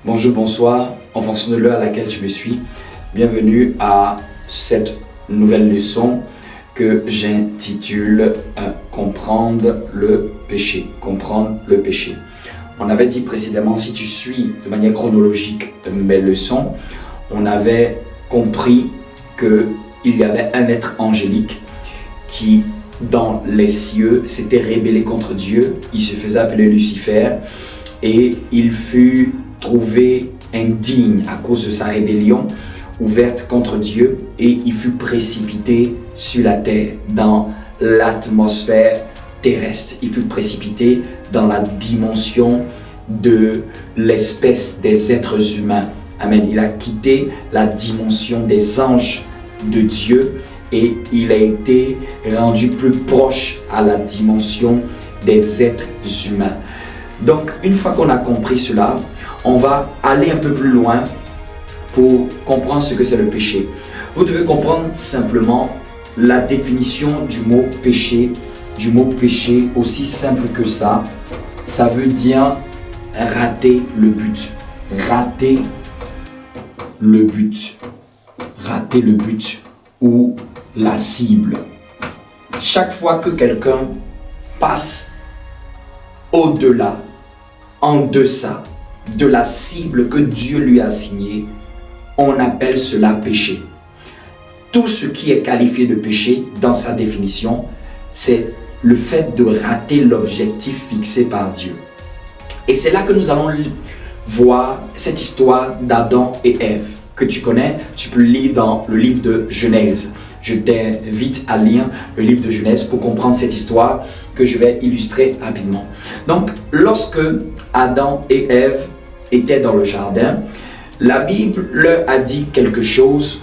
Bonjour, bonsoir, en fonction de l'heure à laquelle tu me suis. Bienvenue à cette nouvelle leçon que j'intitule Comprendre le péché. Comprendre le péché. On avait dit précédemment, si tu suis de manière chronologique mes leçons, on avait compris qu'il y avait un être angélique qui, dans les cieux, s'était rébellé contre Dieu. Il se faisait appeler Lucifer et il fut trouvé indigne à cause de sa rébellion ouverte contre Dieu et il fut précipité sur la terre, dans l'atmosphère terrestre. Il fut précipité dans la dimension de l'espèce des êtres humains. Amen. Il a quitté la dimension des anges de Dieu et il a été rendu plus proche à la dimension des êtres humains. Donc, une fois qu'on a compris cela, on va aller un peu plus loin pour comprendre ce que c'est le péché. Vous devez comprendre simplement la définition du mot péché. Du mot péché, aussi simple que ça, ça veut dire rater le but. Rater le but. Rater le but ou la cible. Chaque fois que quelqu'un passe au-delà, en deçà de la cible que Dieu lui a assignée, on appelle cela péché. Tout ce qui est qualifié de péché dans sa définition, c'est le fait de rater l'objectif fixé par Dieu. Et c'est là que nous allons voir cette histoire d'Adam et Ève que tu connais. Tu peux le lire dans le livre de Genèse. Je t'invite à lire le livre de Genèse pour comprendre cette histoire que je vais illustrer rapidement. Donc, lorsque Adam et Ève étaient dans le jardin, la Bible leur a dit quelque chose.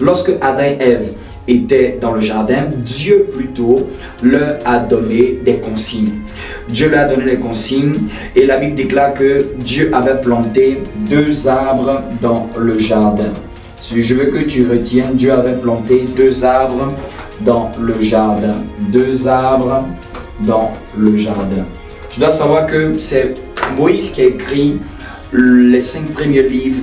Lorsque Adam et Ève étaient dans le jardin, Dieu plutôt leur a donné des consignes. Dieu leur a donné des consignes et la Bible déclare que Dieu avait planté 2 arbres dans le jardin. Je veux que tu retiennes, Dieu avait planté 2 arbres dans le jardin. 2 arbres dans le jardin. Tu dois savoir que c'est Moïse qui a écrit les 5 premiers livres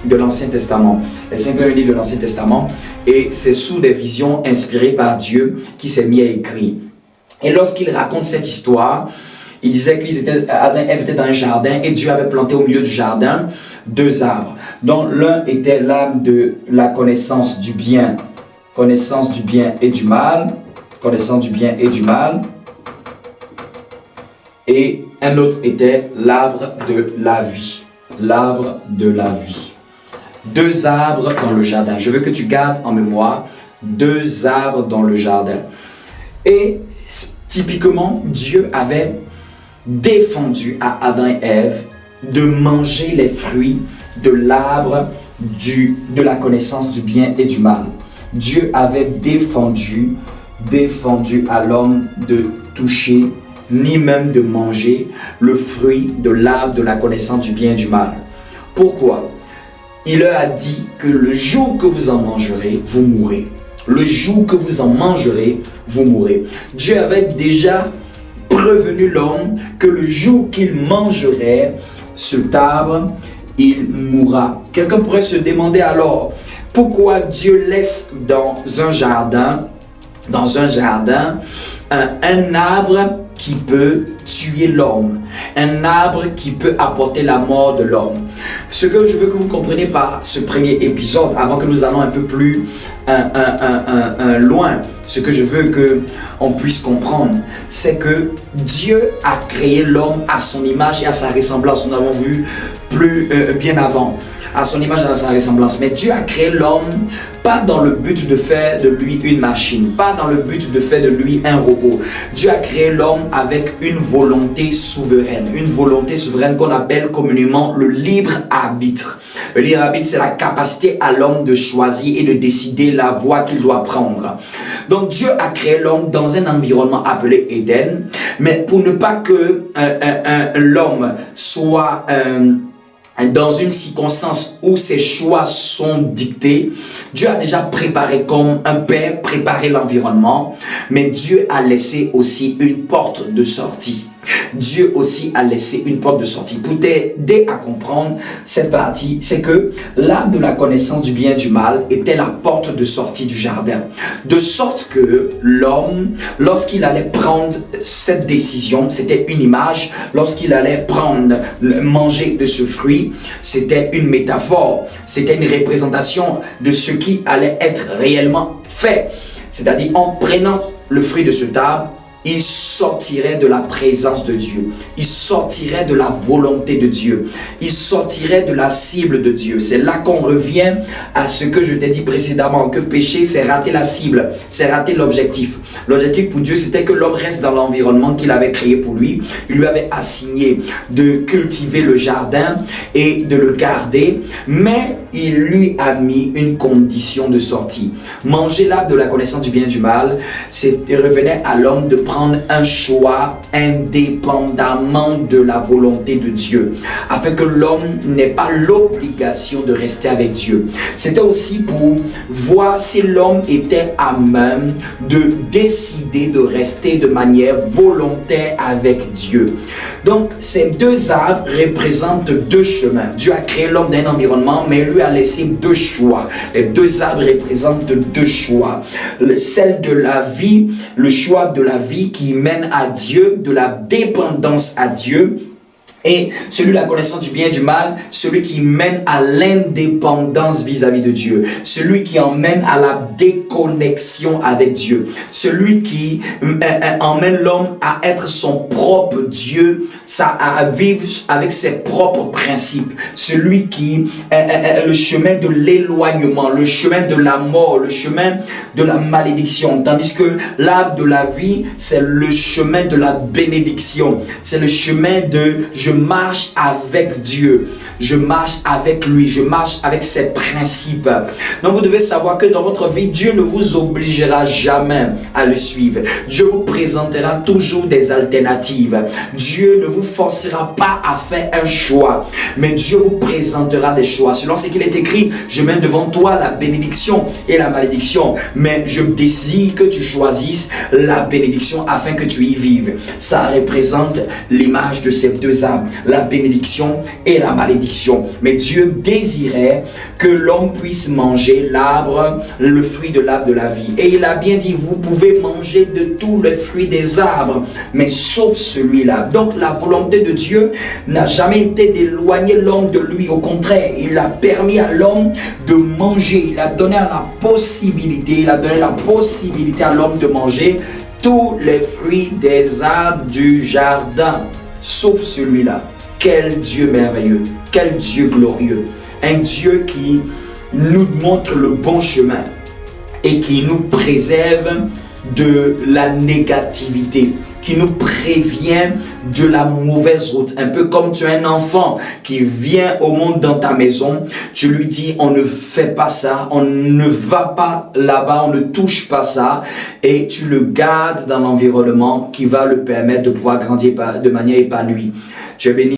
de l'Ancien Testament. Les 5 premiers livres de l'Ancien Testament. Et c'est sous des visions inspirées par Dieu qu'il s'est mis à écrire. Et lorsqu'il raconte cette histoire, il disait qu'Adam et Ève étaient dans un jardin et Dieu avait planté au milieu du jardin 2 arbres. Dont l'un était l'arbre de la connaissance du bien et du mal. Connaissance du bien et du mal. Et un autre était l'arbre de la vie. L'arbre de la vie. 2 arbres dans le jardin. Je veux que tu gardes en mémoire 2 arbres dans le jardin. Et typiquement, Dieu avait défendu à Adam et Ève de manger les fruits de l'arbre de la connaissance du bien et du mal. Dieu avait défendu à l'homme de toucher ni même de manger le fruit de l'arbre de la connaissance du bien et du mal. Pourquoi? Il leur a dit que le jour que vous en mangerez, vous mourrez. Le jour que vous en mangerez, vous mourrez. Dieu avait déjà prévenu l'homme que le jour qu'il mangerait cet arbre, il mourra. Quelqu'un pourrait se demander alors, pourquoi Dieu laisse dans un jardin un arbre qui peut tuer l'homme, un arbre qui peut apporter la mort de l'homme. Ce que je veux que vous compreniez par ce premier épisode, avant que nous allons un peu plus loin, ce que je veux qu'on puisse comprendre, c'est que Dieu a créé l'homme à son image et à sa ressemblance. Nous l'avons vu bien avant. À son image et à sa ressemblance. Mais Dieu a créé l'homme pas dans le but de faire de lui une machine, pas dans le but de faire de lui un robot. Dieu a créé l'homme avec une volonté souveraine qu'on appelle communément le libre arbitre. Le libre arbitre, c'est la capacité à l'homme de choisir et de décider la voie qu'il doit prendre. Donc Dieu a créé l'homme dans un environnement appelé Éden, mais pour ne pas que l'homme soit dans une circonstance où ses choix sont dictés, Dieu a déjà préparé comme un père, préparé l'environnement, mais Dieu a laissé aussi une porte de sortie. Dieu aussi a laissé une porte de sortie. Pour t'aider à comprendre cette partie, c'est que l'arbre de la connaissance du bien et du mal était la porte de sortie du jardin. De sorte que l'homme, lorsqu'il allait prendre cette décision, c'était une image, lorsqu'il allait manger de ce fruit, c'était une métaphore, c'était une représentation de ce qui allait être réellement fait. C'est-à-dire en prenant le fruit de cet arbre, il sortirait de la présence de Dieu. Il sortirait de la volonté de Dieu. Il sortirait de la cible de Dieu. C'est là qu'on revient à ce que je t'ai dit précédemment, que péché, c'est rater la cible, c'est rater l'objectif. L'objectif pour Dieu, c'était que l'homme reste dans l'environnement qu'il avait créé pour lui. Il lui avait assigné de cultiver le jardin et de le garder, mais il lui a mis une condition de sortie. Manger l'arbre de la connaissance du bien et du mal, il revenait à l'homme de prendre un choix indépendamment de la volonté de Dieu, afin que l'homme n'ait pas l'obligation de rester avec Dieu. C'était aussi pour voir si l'homme était à même de décider de rester de manière volontaire avec Dieu. Donc, ces deux arbres représentent deux chemins. Dieu a créé l'homme dans un environnement, mais lui a laissé deux choix. Les deux arbres représentent deux choix. Celle de la vie, le choix de la vie qui mène à Dieu, de la dépendance à Dieu. Et celui de la connaissance du bien et du mal, celui qui mène à l'indépendance vis-à-vis de Dieu, celui qui emmène à la déconnexion avec Dieu, celui qui emmène l'homme à être son propre Dieu, à vivre avec ses propres principes, celui qui le chemin de l'éloignement, le chemin de la mort, le chemin de la malédiction, tandis que l'arbre de la vie, c'est le chemin de la bénédiction, c'est le chemin de je marche avec Dieu, je marche avec lui, je marche avec ses principes. Donc vous devez savoir que dans votre vie, Dieu ne vous obligera jamais à le suivre. Dieu vous présentera toujours des alternatives. Dieu ne vous forcera pas à faire un choix, mais Dieu vous présentera des choix. Selon ce qu'il est écrit, je mets devant toi la bénédiction et la malédiction, mais je désire que tu choisisses la bénédiction afin que tu y vives. Ça représente l'image de ces deux arbres, la bénédiction et la malédiction. Mais Dieu désirait que l'homme puisse manger l'arbre, le fruit de l'arbre de la vie. Et il a bien dit, vous pouvez manger de tous les fruits des arbres, mais sauf celui-là. Donc la volonté de Dieu n'a jamais été d'éloigner l'homme de lui. Au contraire, il a permis à l'homme de manger. Il a donné la possibilité à l'homme de manger tous les fruits des arbres du jardin, sauf celui-là. Quel Dieu merveilleux, quel Dieu glorieux, un Dieu qui nous montre le bon chemin et qui nous préserve de la négativité, qui nous prévient de la mauvaise route. Un peu comme tu as un enfant qui vient au monde dans ta maison, tu lui dis on ne fait pas ça, on ne va pas là-bas, on ne touche pas ça, et tu le gardes dans l'environnement qui va le permettre de pouvoir grandir de manière épanouie. Tu es béni.